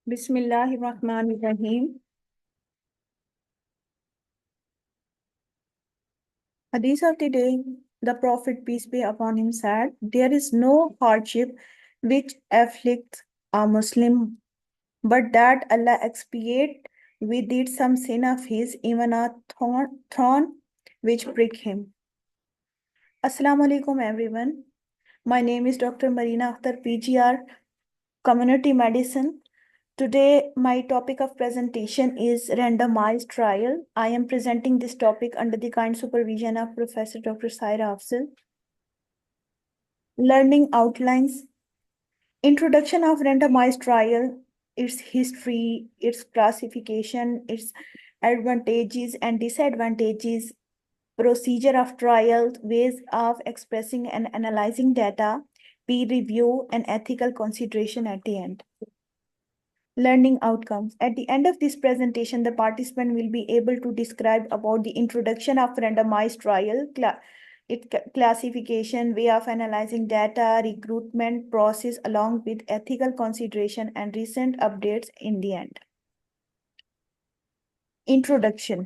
Bismillahirrahmanirrahim. Hadith of the day, the Prophet, peace be upon him, said, "There is no hardship which afflicts a Muslim, but that Allah expiate with it some sin of his, even a thorn which prick him." Assalamu alaikum, everyone. My name is Dr. Marina Akhtar, PGR, Community Medicine. Today, my topic of presentation is randomized trial. I am presenting this topic under the kind supervision of Professor Dr. Saira Afzal. Learning outlines, introduction of randomized trial, its history, its classification, its advantages and disadvantages, procedure of trial, ways of expressing and analyzing data, peer review, and ethical consideration at the end. Learning outcomes. At the end of this presentation, the participant will be able to describe about the introduction of randomized trial, classification, way of analyzing data, recruitment process, along with ethical consideration and recent updates in the end. Introduction.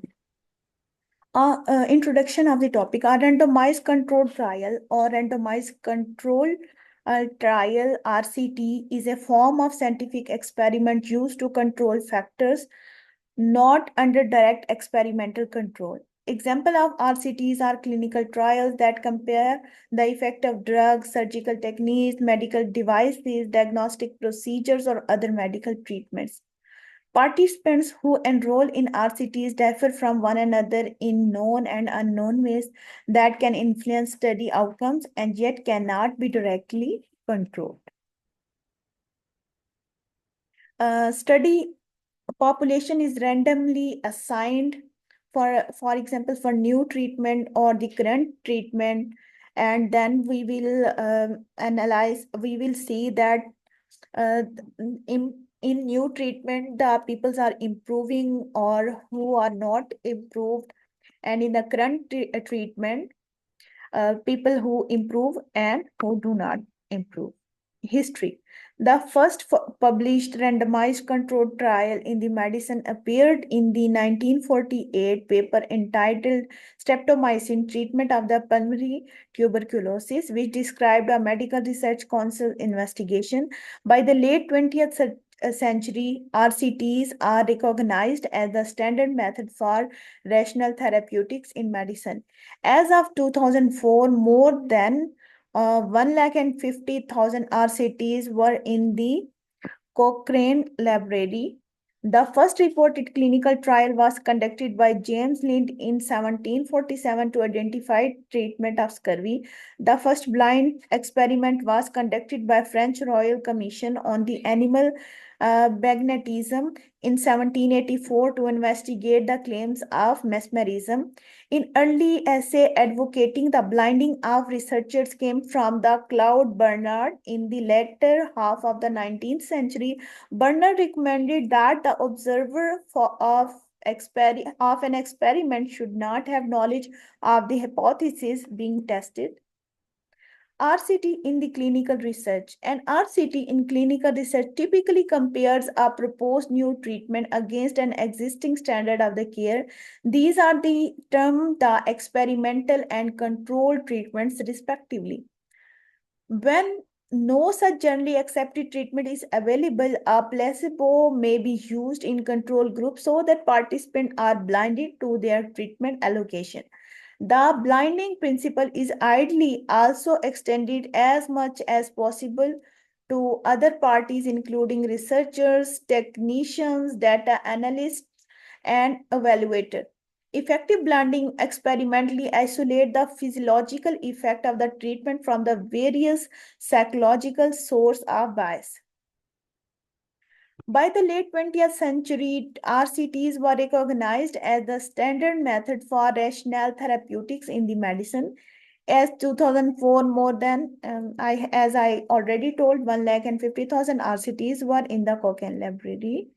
Introduction of the topic. A randomized controlled trial or randomized control trial RCT is a form of scientific experiment used to control factors not under direct experimental control. Example of RCTs are clinical trials that compare the effect of drugs, surgical techniques, medical devices, diagnostic procedures, or other medical treatments. Participants who enroll in RCTs differ from one another in known and unknown ways that can influence study outcomes and yet cannot be directly controlled. Study population is randomly assigned for example, for new treatment or the current treatment, and then we will analyze, we will see that uh, in new treatment, the peoples are improving or who are not improved. And in the current treatment, people who improve and who do not improve. History. The first published randomized controlled trial in the medicine appeared in the 1948 paper entitled Streptomycin Treatment of the Pulmonary Tuberculosis, which described a medical research council investigation. By the late 20th century, RCTs are recognized as the standard method for rational therapeutics in medicine. As of 2004, more than 150,000 RCTs were in the Cochrane Library. The first reported clinical trial was conducted by James Lind in 1747 to identify treatment of scurvy. The first blind experiment was conducted by French Royal Commission on the animal magnetism in 1784 to investigate the claims of mesmerism. In early essay advocating the blinding of researchers came from the Claude Bernard. In the latter half of the 19th century, Bernard recommended that the observer of an experiment should not have knowledge of the hypothesis being tested. RCT in the clinical research. An RCT in clinical research typically compares a proposed new treatment against an existing standard of the care. These are the experimental and controlled treatments respectively. When no such generally accepted treatment is available, a placebo may be used in control groups so that participants are blinded to their treatment allocation. The blinding principle is ideally also extended as much as possible to other parties, including researchers, technicians, data analysts, and evaluators. Effective blinding experimentally isolate the physiological effect of the treatment from the various psychological source of bias. By the late 20th century, RCTs were recognized as the standard method for rational therapeutics in the medicine. As 2004, more than, as I already told, 150,000 RCTs were in the Cochrane Library.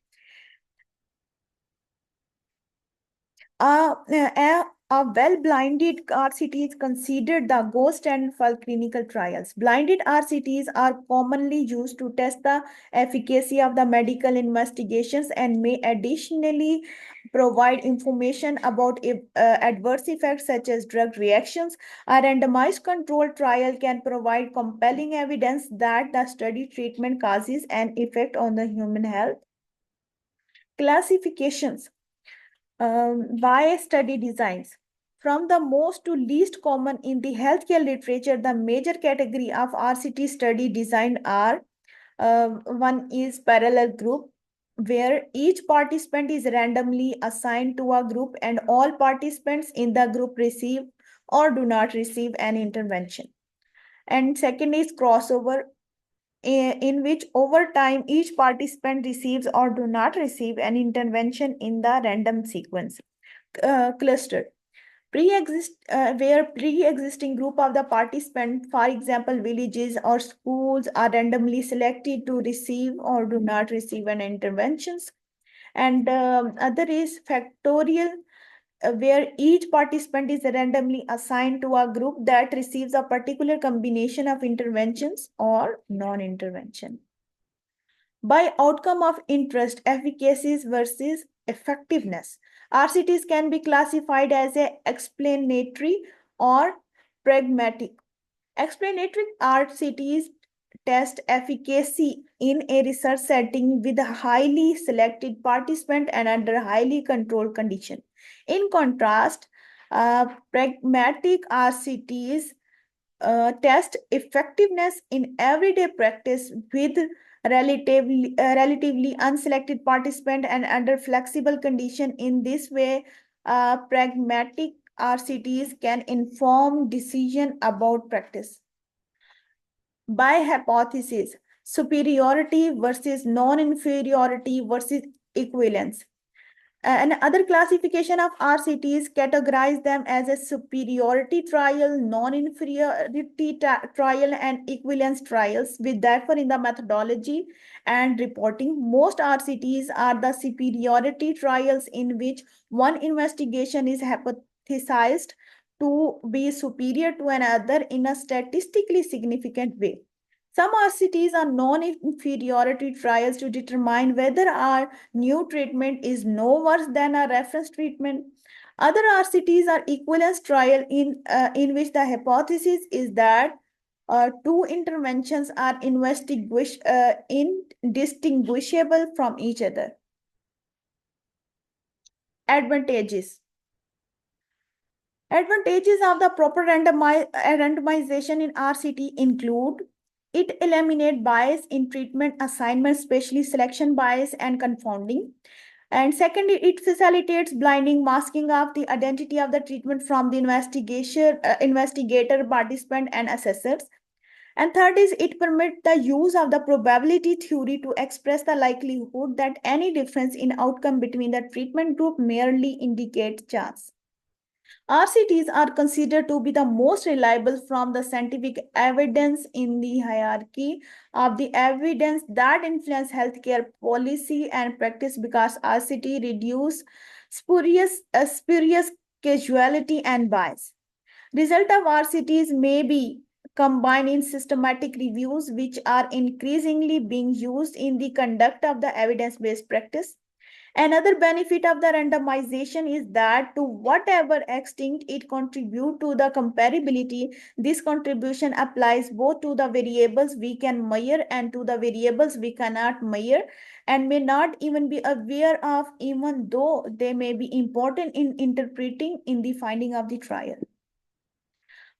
A well-blinded RCT is considered the gold standard for clinical trials. Blinded RCTs are commonly used to test the efficacy of the medical investigations and may additionally provide information about adverse effects such as drug reactions. A randomized controlled trial can provide compelling evidence that the study treatment causes an effect on the human health. Classifications by study designs. From the most to least common in the healthcare literature, the major category of RCT study design are one is parallel group, where each participant is randomly assigned to a group and all participants in the group receive or do not receive an intervention. And second is crossover, in which over time each participant receives or do not receive an intervention in the random sequence. Clustered where pre-existing group of the participant, for example villages or schools, are randomly selected to receive or do not receive an interventions. And other is factorial, where each participant is randomly assigned to a group that receives a particular combination of interventions or non-intervention. By outcome of interest, efficacies versus effectiveness, RCTs can be classified as a explanatory or pragmatic. Explanatory RCTs test efficacy in a research setting with a highly selected participant and under highly controlled condition. In contrast, pragmatic RCTs test effectiveness in everyday practice with relatively unselected participant and under flexible condition. In this way, pragmatic RCTs can inform decision about practice. By hypothesis, superiority versus non-inferiority versus equivalence. And other classification of RCTs categorize them as a superiority trial, non-inferiority trial, and equivalence trials, with therefore in the methodology and reporting. Most RCTs are the superiority trials in which one investigation is hypothesized to be superior to another in a statistically significant way. Some RCTs are non-inferiority trials to determine whether our new treatment is no worse than a reference treatment. Other RCTs are equivalence trial in which the hypothesis is that two interventions are indistinguishable from each other. Advantages. Advantages of the proper randomization in RCT include: it eliminates bias in treatment assignment, especially selection bias and confounding. And secondly, it facilitates blinding, masking of the identity of the treatment from the investigator, participant, and assessors. And third is it permits the use of the probability theory to express the likelihood that any difference in outcome between the treatment group merely indicates chance. RCTs are considered to be the most reliable from the scientific evidence in the hierarchy of the evidence that influence healthcare policy and practice, because RCT reduce spurious causality and bias. Result of RCTs may be combined in systematic reviews, which are increasingly being used in the conduct of the evidence-based practice. Another benefit of the randomization is that to whatever extent it contributes to the comparability, this contribution applies both to the variables we can measure and to the variables we cannot measure and may not even be aware of, even though they may be important in interpreting in the finding of the trial.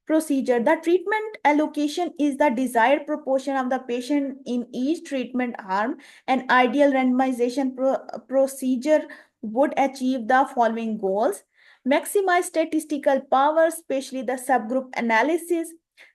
Procedure. The treatment allocation is the desired proportion of the patient in each treatment arm. An ideal randomization procedure would achieve the following goals: maximize statistical power, especially the subgroup analysis,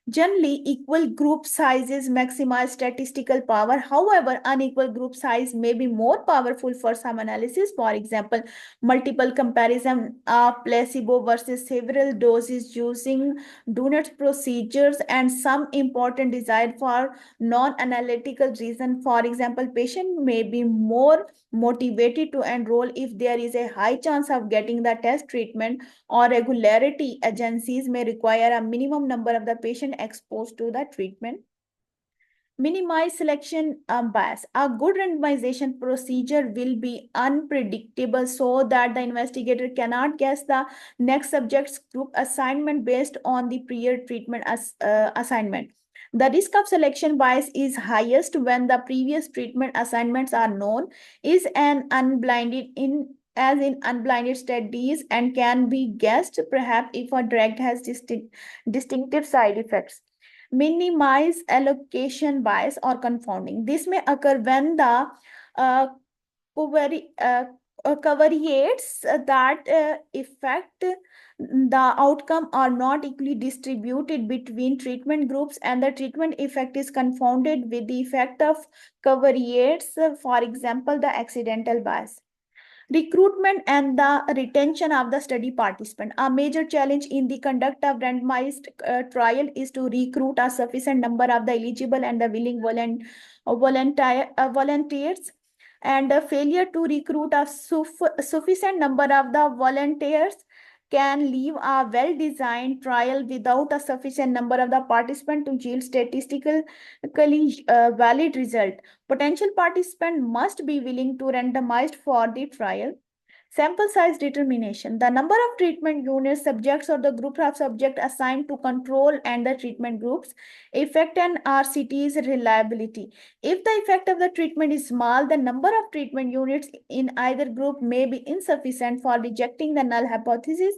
Generally, equal group sizes maximize statistical power. However, unequal group size may be more powerful for some analysis. For example, multiple comparison of placebo versus several doses using Dunet's procedures, and some important desire for non-analytical reason. For example, patient may be more motivated to enroll if there is a high chance of getting the test treatment, or regularity agencies may require a minimum number of the patient exposed to the treatment. Minimize selection bias. A good randomization procedure will be unpredictable so that the investigator cannot guess the next subject's group assignment based on the prior treatment assignment. The risk of selection bias is highest when the previous treatment assignments are known, is an unblinded in as in unblinded studies, and can be guessed perhaps if a drug has distinctive side effects. Minimize allocation bias or confounding. This may occur when the uh, covariates that affect the outcome are not equally distributed between treatment groups, and the treatment effect is confounded with the effect of covariates, for example, the accidental bias. Recruitment and the retention of the study participant. A major challenge in the conduct of randomized trial is to recruit a sufficient number of the eligible and the willing volunteers, and a failure to recruit a sufficient number of the volunteers can leave a well-designed trial without a sufficient number of the participants to yield statistically valid result. Potential participant must be willing to randomize for the trial. Sample size determination. The number of treatment units, subjects, or the group of subjects assigned to control and the treatment groups affect an RCT's reliability. If the effect of the treatment is small, the number of treatment units in either group may be insufficient for rejecting the null hypothesis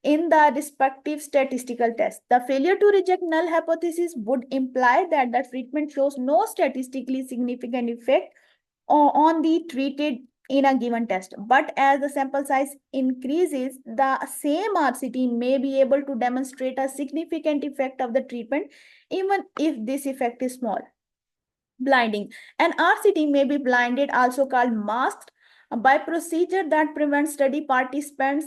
in the respective statistical test. The failure to reject null hypothesis would imply that the treatment shows no statistically significant effect on the treated in a given test. But as the sample size increases, the same RCT may be able to demonstrate a significant effect of the treatment, even if this effect is small. Blinding. An RCT may be blinded, also called masked, by procedure that prevents study participants,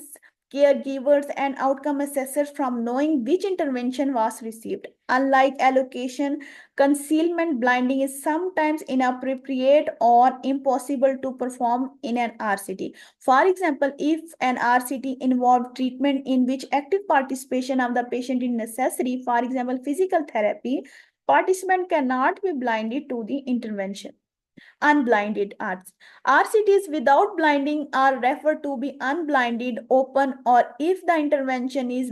caregivers, and outcome assessors from knowing which intervention was received. Unlike allocation, concealment blinding is sometimes inappropriate or impossible to perform in an RCT. For example, if an RCT involved treatment in which active participation of the patient is necessary, for example, physical therapy, participant cannot be blinded to the intervention. Unblinded arts. RCTs without blinding are referred to be unblinded, open, or if the intervention is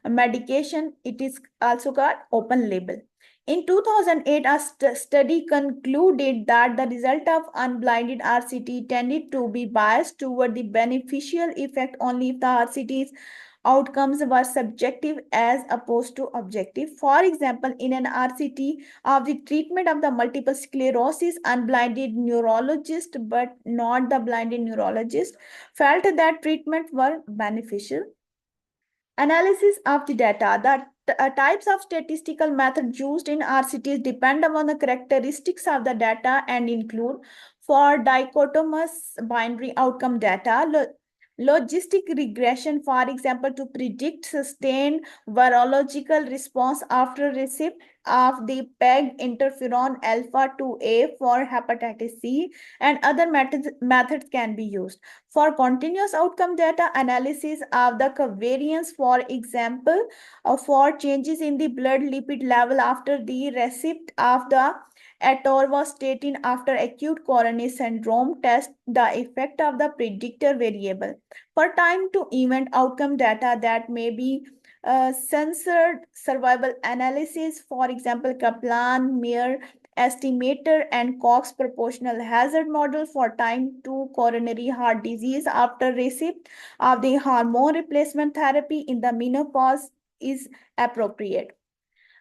medication, it is also called open label. In 2008, a study concluded that the result of unblinded RCT tended to be biased toward the beneficial effect only if the RCT's outcomes were subjective as opposed to objective. For example, in an RCT of the treatment of the multiple sclerosis, unblinded neurologist but not the blinded neurologist felt that treatment were beneficial. Analysis of the data. The types of statistical methods used in RCTs depend upon the characteristics of the data and include: for dichotomous binary outcome data, logistic regression, for example, to predict sustained virological response after receipt of the PEG interferon alpha 2A for hepatitis C, and other methods can be used. For continuous outcome data analysis of the covariance, for example, for changes in the blood lipid level after the receipt of the atorvastatin after acute coronary syndrome, test the effect of the predictor variable. For time to event outcome data that may be censored survival analysis, for example, Kaplan-Meier estimator and Cox proportional hazard model for time to coronary heart disease after receipt of the hormone replacement therapy in the menopause is appropriate.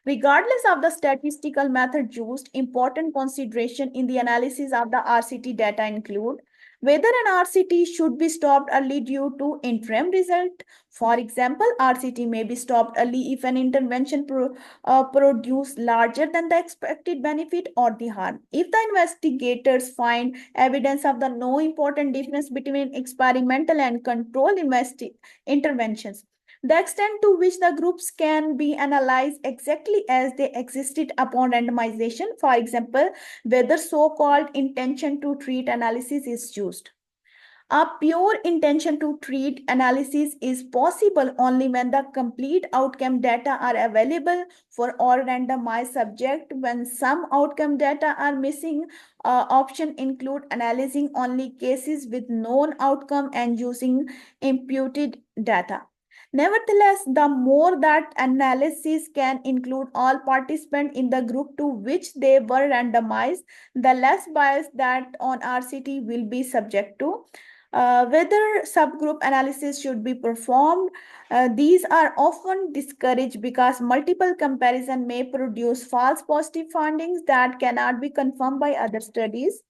Regardless of the statistical method used, important consideration in the analysis of the RCT data include Whether an RCT should be stopped early due to interim result. For example, RCT may be stopped early if an intervention produce larger than the expected benefit or the harm. If the investigators find evidence of the no important difference between experimental and control interventions, the extent to which the groups can be analyzed exactly as they existed upon randomization, for example, whether so-called intention to treat analysis is used. A pure intention to treat analysis is possible only when the complete outcome data are available for all randomized subjects. When some outcome data are missing, option include analyzing only cases with known outcome and using imputed data. Nevertheless, the more that analysis can include all participants in the group to which they were randomized, the less bias that on RCT will be subject to. Whether subgroup analysis should be performed, these are often discouraged because multiple comparison may produce false positive findings that cannot be confirmed by other studies.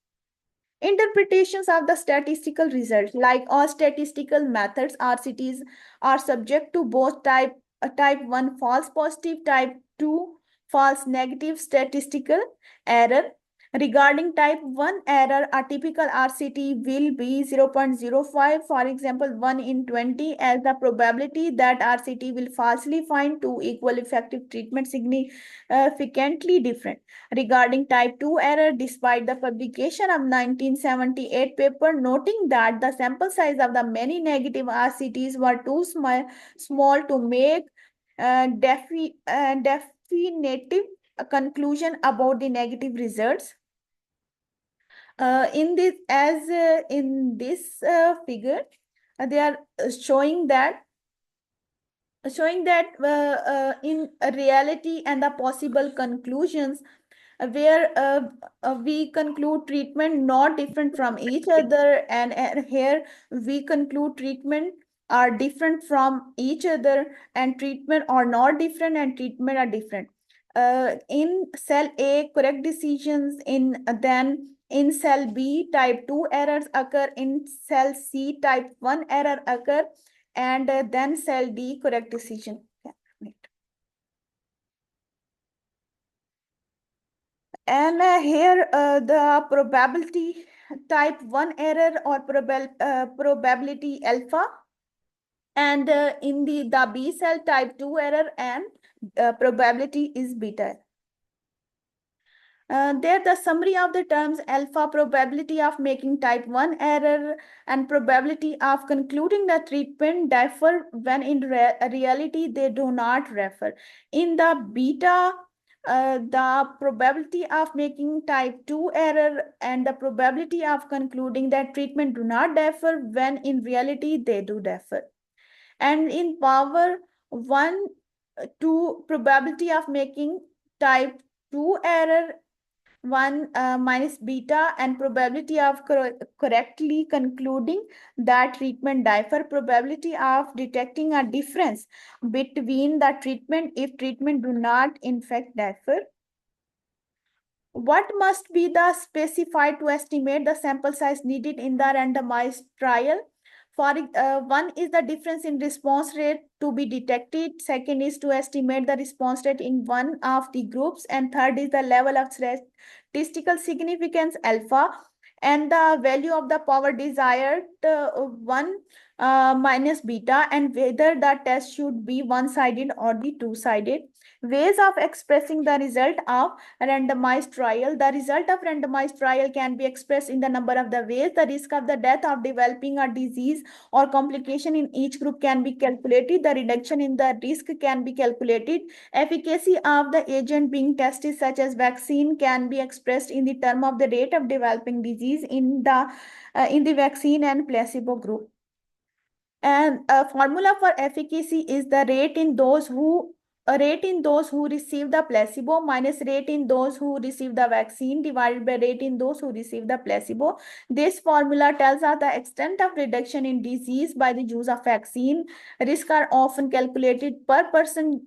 Interpretations of the statistical results, like all statistical methods, RCTs are subject to both type 1 false positive, type 2 false negative statistical error. Regarding type 1 error, a typical RCT will be 0.05, for example, 1 in 20, as the probability that RCT will falsely find two equal effective treatment significantly different. Regarding type 2 error, despite the publication of 1978 paper noting that the sample size of the many negative RCTs were too small to make definitive conclusion about the negative results. In this figure, they are showing that in reality and the possible conclusions, where we conclude treatment not different from each other, and here we conclude treatment are different from each other, and treatment are not different and treatment are different. In cell A, correct decisions, in cell B, type 2 errors occur, in cell C, type 1 error occur, and then cell D, correct decision. And here the probability type 1 error or probability alpha, and in the B cell type 2 error, and probability is beta. There, the summary of the terms alpha, probability of making type 1 error, and probability of concluding the treatment differ when in reality they do not refer. In the beta, the probability of making type 2 error and the probability of concluding that treatment do not differ when in reality they do differ. And in power 1 to probability of making type 2 error 1 minus beta, and probability of correctly concluding that treatment differ, probability of detecting a difference between the treatment if treatment do not in fact differ. What must be the specified to estimate the sample size needed in the randomized trial? For one is the difference in response rate to be detected. Second is to estimate the response rate in one of the groups. And third is the level of statistical significance alpha and the value of the power desired 1 minus beta, and whether the test should be one-sided or the two-sided. Ways of expressing the result of randomized trial. The result of randomized trial can be expressed in the number of the ways. The risk of the death of developing a disease or complication in each group can be calculated. The reduction in the risk can be calculated. Efficacy of the agent being tested, such as vaccine, can be expressed in the term of the rate of developing disease in the vaccine and placebo group. And a formula for efficacy is the rate in those who receive the placebo minus rate in those who receive the vaccine divided by rate in those who receive the placebo. This formula tells us the extent of reduction in disease by the use of vaccine. Risks are often calculated per person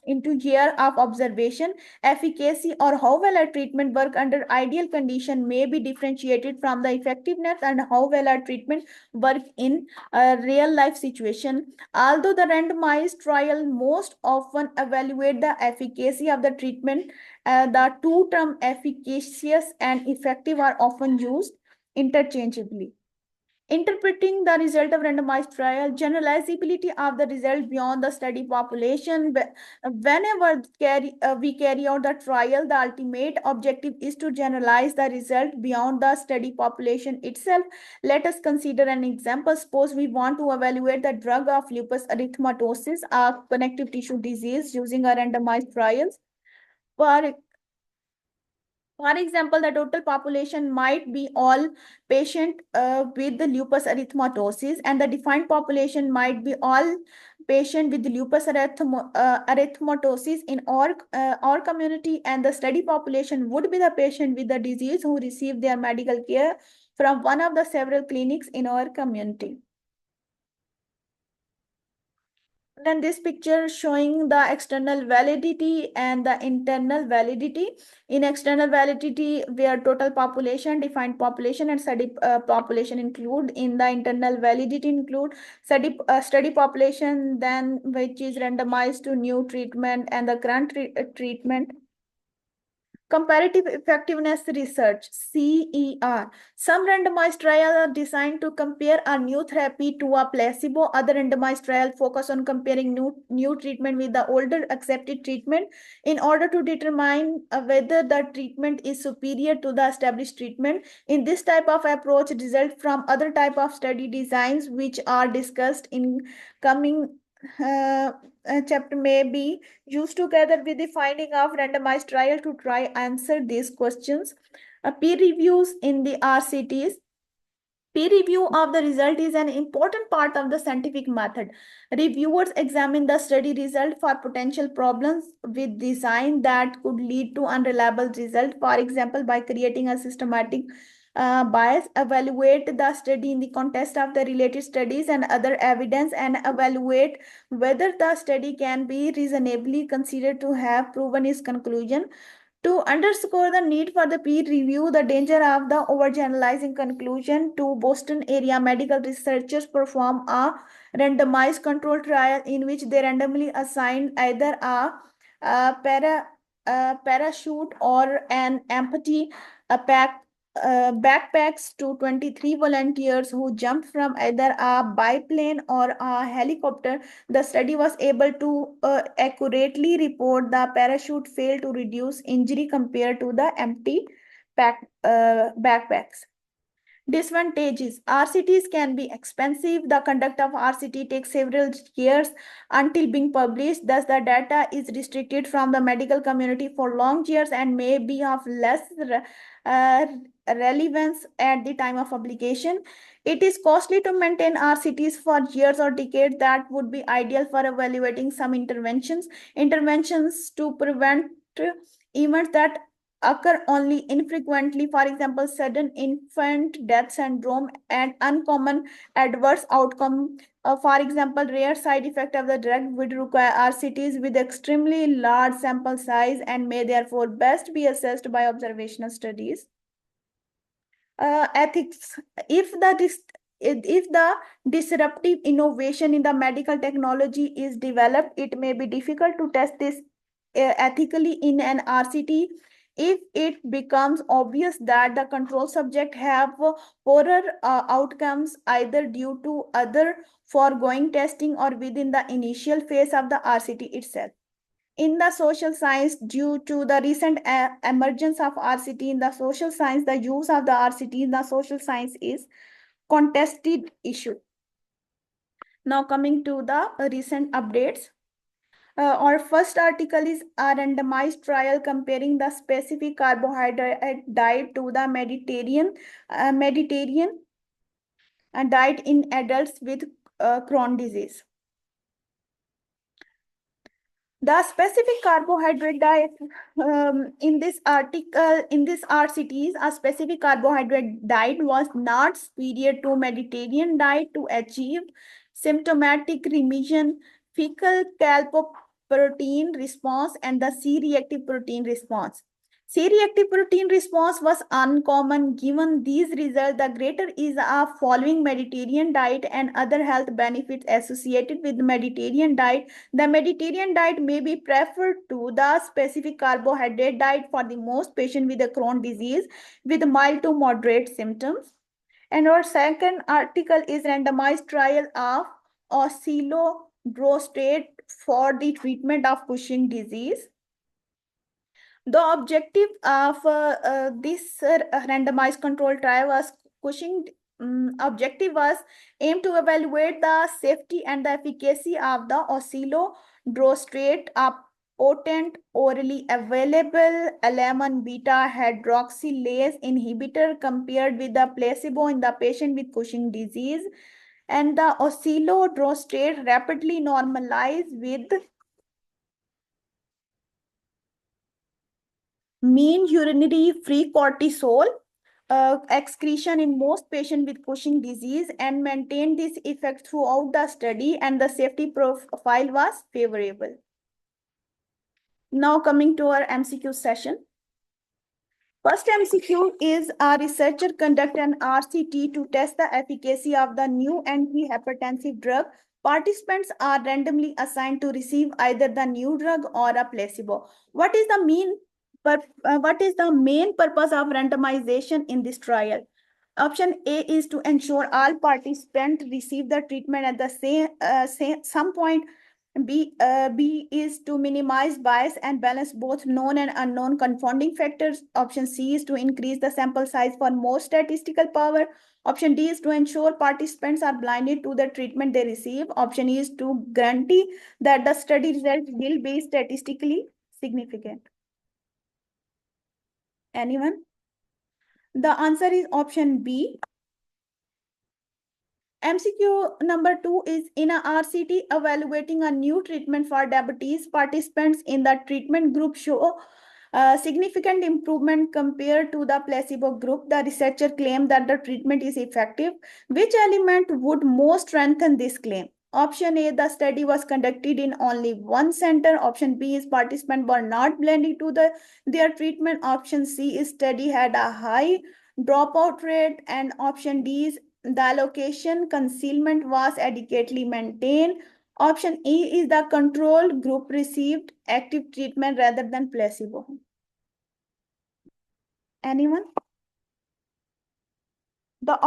into year of observation, efficacy or how well a treatment work under ideal condition may be differentiated from the effectiveness and how well a treatment work in a real life situation. Although the randomized trial most often evaluate the efficacy of the treatment, the two terms efficacious and effective are often used interchangeably. Interpreting the result of randomized trial, generalizability of the result beyond the study population. Whenever we carry out the trial, the ultimate objective is to generalize the result beyond the study population itself. Let us consider an example. Suppose we want to evaluate the drug of lupus erythematosus, a connective tissue disease, using a randomized trials. For for example, the total population might be all patient with the lupus erythematosus, and the defined population might be all patient with lupus erythematosus in our community, and the study population would be the patient with the disease who receive their medical care from one of the several clinics in our community. Then this picture showing the external validity and the internal validity. In external validity, where total population, defined population, and study population include. In the internal validity include study population, then which is randomized to new treatment and the current treatment. Comparative effectiveness research, CER. Some randomized trials are designed to compare a new therapy to a placebo. Other randomized trials focus on comparing new treatment with the older accepted treatment in order to determine whether the treatment is superior to the established treatment. In this type of approach, results from other type of study designs which are discussed in coming uh, chapter may be used together with the finding of randomized trial to try answer these questions. Peer reviews in the RCTs. Peer review of the result is an important part of the scientific method. Reviewers examine the study result for potential problems with design that could lead to unreliable result. For example, by creating a systematic bias, evaluate the study in the context of the related studies and other evidence, and evaluate whether the study can be reasonably considered to have proven its conclusion. To underscore the need for the peer review, the danger of the overgeneralizing conclusion, to Boston area medical researchers perform a randomized control trial in which they randomly assign either a parachute or an empty backpacks to 23 volunteers who jumped from either a biplane or a helicopter. The study was able to accurately report the parachute failed to reduce injury compared to the empty backpacks. Disadvantages. RCTs can be expensive. The conduct of RCT takes several years until being published. Thus, the data is restricted from the medical community for long years and may be of less uh, relevance at the time of publication. It is costly to maintain RCTs for years or decades. That would be ideal for evaluating some interventions. Interventions to prevent events that occur only infrequently, for example, sudden infant death syndrome and uncommon adverse outcome. For example, rare side effect of the drug would require RCTs with extremely large sample size and may therefore best be assessed by observational studies. Ethics. If the disruptive innovation in the medical technology is developed, it may be difficult to test this ethically in an RCT. If it becomes obvious that the control subject have poorer outcomes either due to other foregoing testing or within the initial phase of the RCT itself. In the social science, due to the recent emergence of RCT in the social science, the use of the RCT in the social science is contested issue. Now coming to the recent updates. Our first article is a randomized trial comparing the specific carbohydrate diet to the Mediterranean diet in adults with Crohn disease. The specific carbohydrate diet in this article, in this RCTs, a specific carbohydrate diet was not superior to Mediterranean diet to achieve symptomatic remission. Fecal protein response and the C-reactive protein response. C-reactive protein response was uncommon. Given these results, the greater is a following Mediterranean diet and other health benefits associated with Mediterranean diet. The Mediterranean diet may be preferred to the specific carbohydrate diet for the most patients with a Crohn's disease with mild to moderate symptoms. And our second article is randomized trial of oscillodrostate for the treatment of Cushing disease. The objective of this randomized control trial was Cushing objective was aimed to evaluate the safety and the efficacy of the oscillodrostate, a potent orally available alanine beta hydroxylase inhibitor compared with the placebo in the patient with Cushing disease. And the oscillodrostate rapidly normalized with mean urinary free cortisol excretion in most patients with Cushing disease and maintained this effect throughout the study, and the safety profile was favorable. Now coming to our MCQ session. First MCQ is a researcher conduct an RCT to test the efficacy of the new antihypertensive drug. Participants are randomly assigned to receive either the new drug or a placebo. What is the main purpose of randomization in this trial? Option A is to ensure all participants receive the treatment at the some point. B is to minimize bias and balance both known and unknown confounding factors. Option C is to increase the sample size for more statistical power. Option D is to ensure participants are blinded to the treatment they receive. Option E is to guarantee that the study result will be statistically significant. Anyone? The answer is option B. MCQ number 2 is in a RCT evaluating a new treatment for diabetes. Participants in the treatment group show significant improvement compared to the placebo group. The researcher claimed that the treatment is effective. Which element would most strengthen this claim? Option A, the study was conducted in only one center. Option B is participants were not blended to their treatment. Option C is study had a high dropout rate. And option D is the location concealment was adequately maintained. Option E is the control group received active treatment rather than placebo. Anyone? The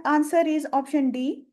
answer is option D.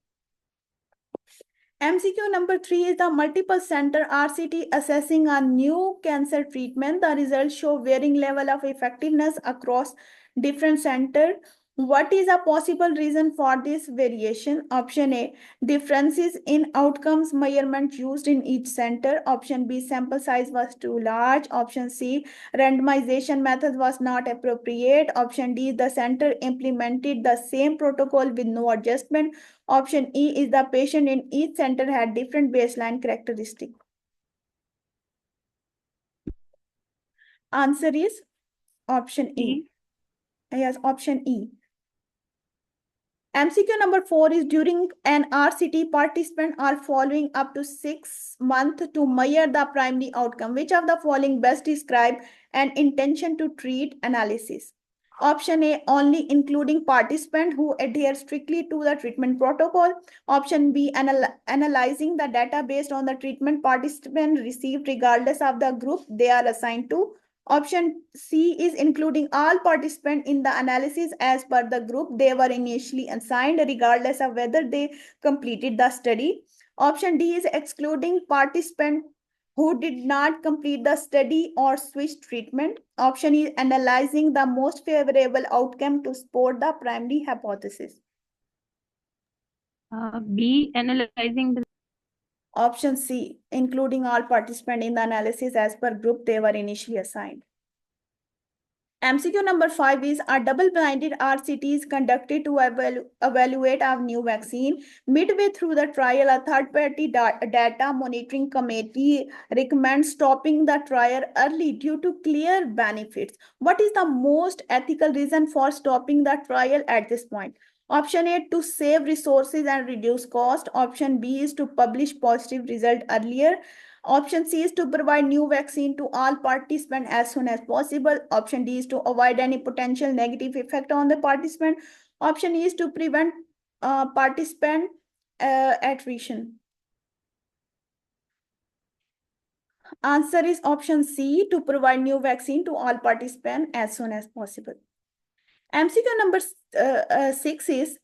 MCQ number 3 is the multiple center RCT assessing a new cancer treatment. The results show varying level of effectiveness across different centers. What is a possible reason for this variation? Option A, differences in outcomes measurement used in each center. Option B, sample size was too large. Option C, randomization method was not appropriate. Option D, the center implemented the same protocol with no adjustment. Option E is the patient in each center had different baseline characteristics. Answer is option E. Yes, option E. MCQ number 4 is during an RCT, participants are following up to 6 months to measure the primary outcome. Which of the following best describe an intention to treat analysis? Option A, only including participants who adhere strictly to the treatment protocol. Option B, analyzing the data based on the treatment participants received regardless of the group they are assigned to. Option C is including all participants in the analysis as per the group they were initially assigned, regardless of whether they completed the study. Option D is excluding participants who did not complete the study or switch treatment. Option E, analyzing the most favorable outcome to support the primary hypothesis. B, analyzing the. Option C, including all participants in the analysis as per group they were initially assigned. MCQ number 5 is a double-blinded RCT is conducted to evaluate a new vaccine. Midway through the trial, a third-party data monitoring committee recommends stopping the trial early due to clear benefits. What is the most ethical reason for stopping the trial at this point? Option A, to save resources and reduce cost. Option B is to publish positive result earlier. Option C is to provide new vaccine to all participants as soon as possible. Option D is to avoid any potential negative effect on the participant. Option E is to prevent participant attrition. Answer is option C, to provide new vaccine to all participants as soon as possible. MCQ number 6 is,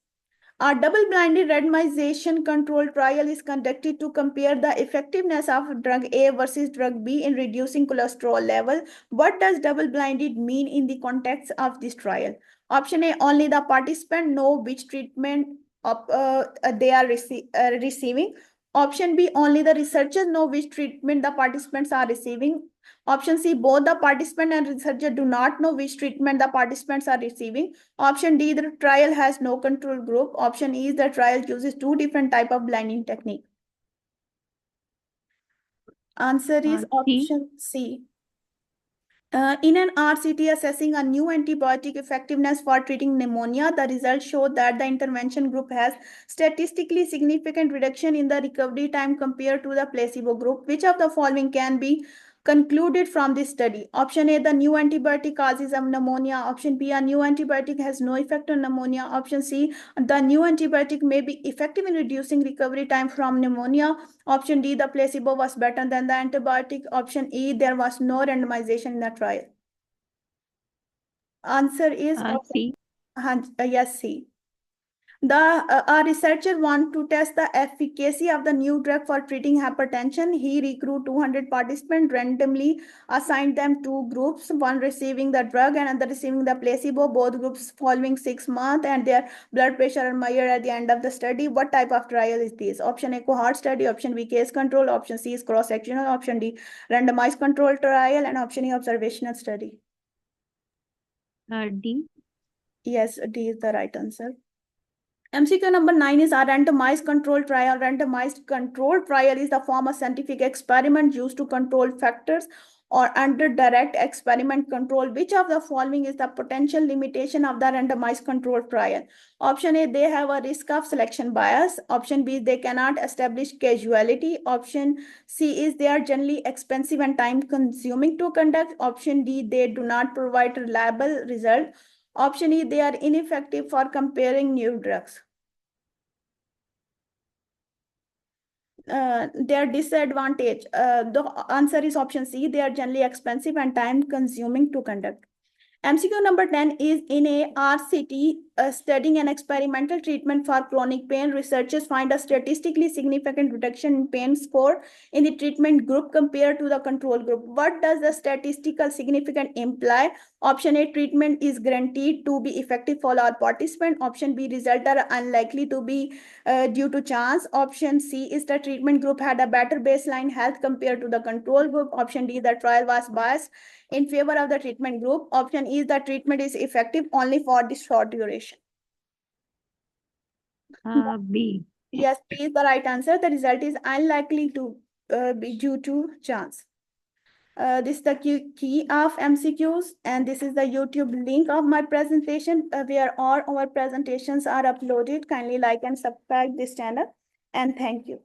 a double-blinded randomization control trial is conducted to compare the effectiveness of drug A versus drug B in reducing cholesterol level. What does double-blinded mean in the context of this trial? Option A, only the participant know which treatment they are receiving. Option B, only the researchers know which treatment the participants are receiving. Option C, both the participant and researcher do not know which treatment the participants are receiving. Option D, the trial has no control group. Option E is the trial uses two different type of blinding technique. Answer is C. option C. In an RCT assessing a new antibiotic effectiveness for treating pneumonia, the results show that the intervention group has statistically significant reduction in the recovery time compared to the placebo group. Which of the following can be concluded from this study? Option A, the new antibiotic causes of pneumonia. Option B, a new antibiotic has no effect on pneumonia. Option C, the new antibiotic may be effective in reducing recovery time from pneumonia. Option D, the placebo was better than the antibiotic. Option E, there was no randomization in the trial. Answer is C. yes, C. A researcher want to test the efficacy of the new drug for treating hypertension. He recruited 200 participants, randomly assigned them two groups, one receiving the drug and another receiving the placebo. Both groups following 6 months, and their blood pressure are measured at the end of the study. What type of trial is this? Option A, cohort study. Option B, case control. Option C is cross-sectional. Option D, randomized control trial. And option E, observational study. D. Yes, D is the right answer. MCQ number 9 is, a randomized control trial. Randomized control trial is the form of scientific experiment used to control factors or under direct experiment control. Which of the following is the potential limitation of the randomized control trial? Option A, they have a risk of selection bias. Option B, they cannot establish causality. Option C is, they are generally expensive and time consuming to conduct. Option D, they do not provide reliable result. Option E, they are ineffective for comparing new drugs. Their disadvantage. The answer is option C, they are generally expensive and time consuming to conduct. MCQ number 10 is, in a RCT studying an experimental treatment for chronic pain, researchers find a statistically significant reduction in pain score in the treatment group compared to the control group. What does the statistical significance imply? Option A, treatment is guaranteed to be effective for all participants. Option B, results are unlikely to be due to chance. Option C is, the treatment group had a better baseline health compared to the control group. Option D, the trial was biased in favor of the treatment group. Option E is, the treatment is effective only for the short duration. B. Yes, B is the right answer. The result is unlikely to be due to chance. This is the key of MCQs, and this is the YouTube link of my presentation where all our presentations are uploaded. Kindly like and subscribe this channel, and thank you.